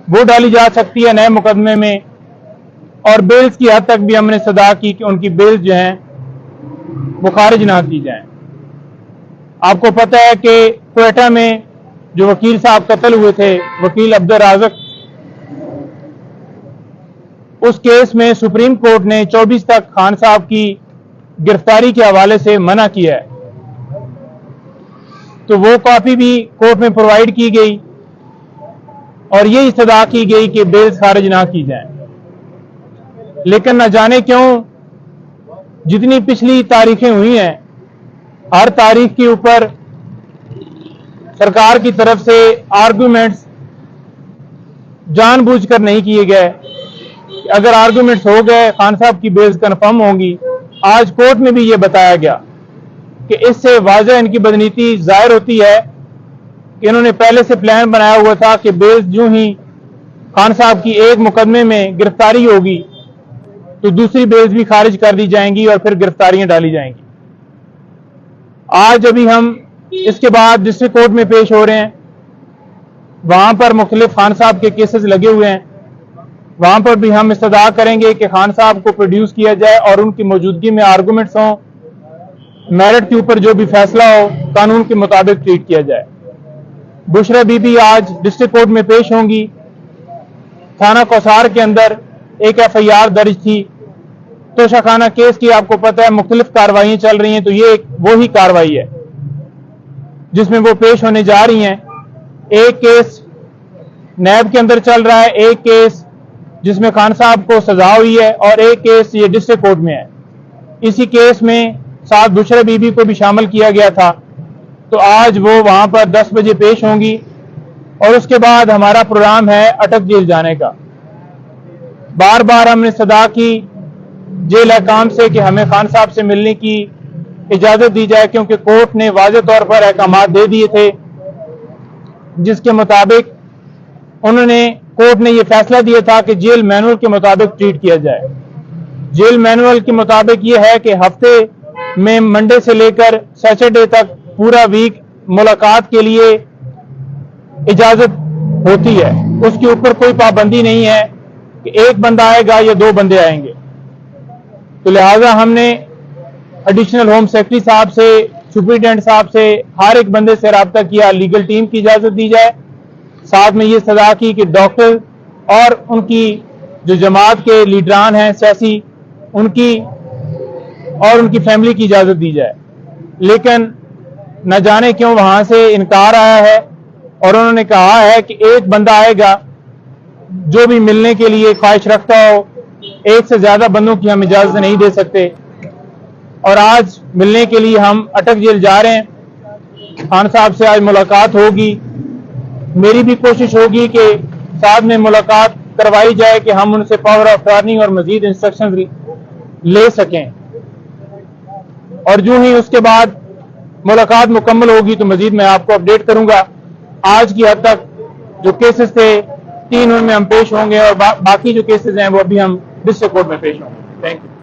वो डाली जा सकती है नए मुकदमे में, और बेल्स की हद तक भी हमने सदा की कि उनकी बेल्स जो हैं वो खारिज ना की जाएं। आपको पता है कि क्वेटा में जो वकील साहब कत्ल हुए थे, वकील अब्दुल राज़क, उस केस में सुप्रीम कोर्ट ने 24 तक खान साहब की गिरफ्तारी के हवाले से मना किया है, तो वो कॉपी भी कोर्ट में प्रोवाइड की गई और ये इस्तदा की गई कि बेल्स खारिज ना की जाएं। लेकिन न जाने क्यों जितनी पिछली तारीखें हुई हैं, हर तारीख के ऊपर सरकार की तरफ से आर्गुमेंट्स जानबूझकर नहीं किए गए। अगर आर्गुमेंट्स हो गए, खान साहब की बेल्स कंफर्म होंगी। आज कोर्ट में भी ये बताया गया कि इससे वाज़ह इनकी बदनीति जाहिर होती है कि इन्होंने पहले से प्लान बनाया हुआ था कि बेल्स जो ही खान साहब की एक मुकदमे में गिरफ्तारी होगी तो दूसरी बेल्स भी खारिज कर दी जाएंगी और फिर गिरफ्तारियां डाली जाएंगी। आज अभी हम इसके बाद डिस्ट्रिक्ट कोर्ट में पेश हो रहे हैं, वहां पर मुख्तलिफ खान साहब के केसेस लगे हुए हैं, वहां पर भी हम इस्तदा करेंगे कि खान साहब को प्रोड्यूस किया जाए और उनकी मौजूदगी में आर्गूमेंट्स हों, मेरिट के ऊपर जो भी फैसला हो कानून के मुताबिक ट्रीट किया जाए। बुशरा बीबी आज डिस्ट्रिक्ट कोर्ट में पेश होंगी। थाना कौसार के अंदर एक FIR दर्ज थी, तोशाखाना केस की आपको पता है मुख्तलिफ कार्रवाइयां चल रही हैं, तो ये वो ही कार्रवाई है जिसमें वो पेश होने जा रही हैं। एक केस नैब के अंदर चल रहा है, एक केस जिसमें खान साहब को सजा हुई है और एक केस ये डिस्ट्रिक्ट कोर्ट में है। इसी केस में साथ बुशरा बीबी को भी शामिल किया गया था, तो आज वो वहां पर 10 बजे पेश होंगी और उसके बाद हमारा प्रोग्राम है अटक जेल जाने का। बार बार हमने सदा की जेल हकाम से कि हमें खान साहब से मिलने की इजाजत दी जाए, क्योंकि कोर्ट ने वाज़े तौर पर अहकामात दे दिए थे जिसके मुताबिक कोर्ट ने यह फैसला दिया था कि जेल मैनुअल के मुताबिक ट्रीट किया जाए। जेल मैनुअल के मुताबिक यह है कि हफ्ते में मंडे से लेकर सैटरडे तक पूरा वीक मुलाकात के लिए इजाजत होती है, उसके ऊपर कोई पाबंदी नहीं है कि एक बंदा आएगा या 2 बंदे आएंगे। तो लिहाजा हमने एडिशनल होम सेक्रेटरी साहब से, सुपरिटेंडेंट साहब से, हर एक बंदे से रब्ता किया, लीगल टीम की इजाजत दी जाए। साथ में ये सदा की कि डॉक्टर और उनकी जो जमात के लीडरान हैं सियासी, उनकी और उनकी फैमिली की इजाजत दी जाए। लेकिन न जाने क्यों वहां से इनकार आया है और उन्होंने कहा है कि एक बंदा आएगा जो भी मिलने के लिए ख्वाहिश रखता हो, एक से ज्यादा बंदों की हम इजाजत नहीं दे सकते। और आज मिलने के लिए हम अटक जेल जा रहे हैं। खान साहब से आज मुलाकात होगी, मेरी भी कोशिश होगी कि साथ में मुलाकात करवाई जाए कि हम उनसे पावर ऑफ अटॉर्नी और मजीद इंस्ट्रक्शन ले सकें, और जो ही उसके बाद मुलाकात मुकम्मल होगी तो मजीद मैं आपको अपडेट करूंगा। आज की हद तक जो केसेस थे 3 उनमें हम पेश होंगे और बाकी जो केसेस हैं वो अभी हम डिस्ट्रिक्ट कोर्ट में पेश होंगे। Thank you.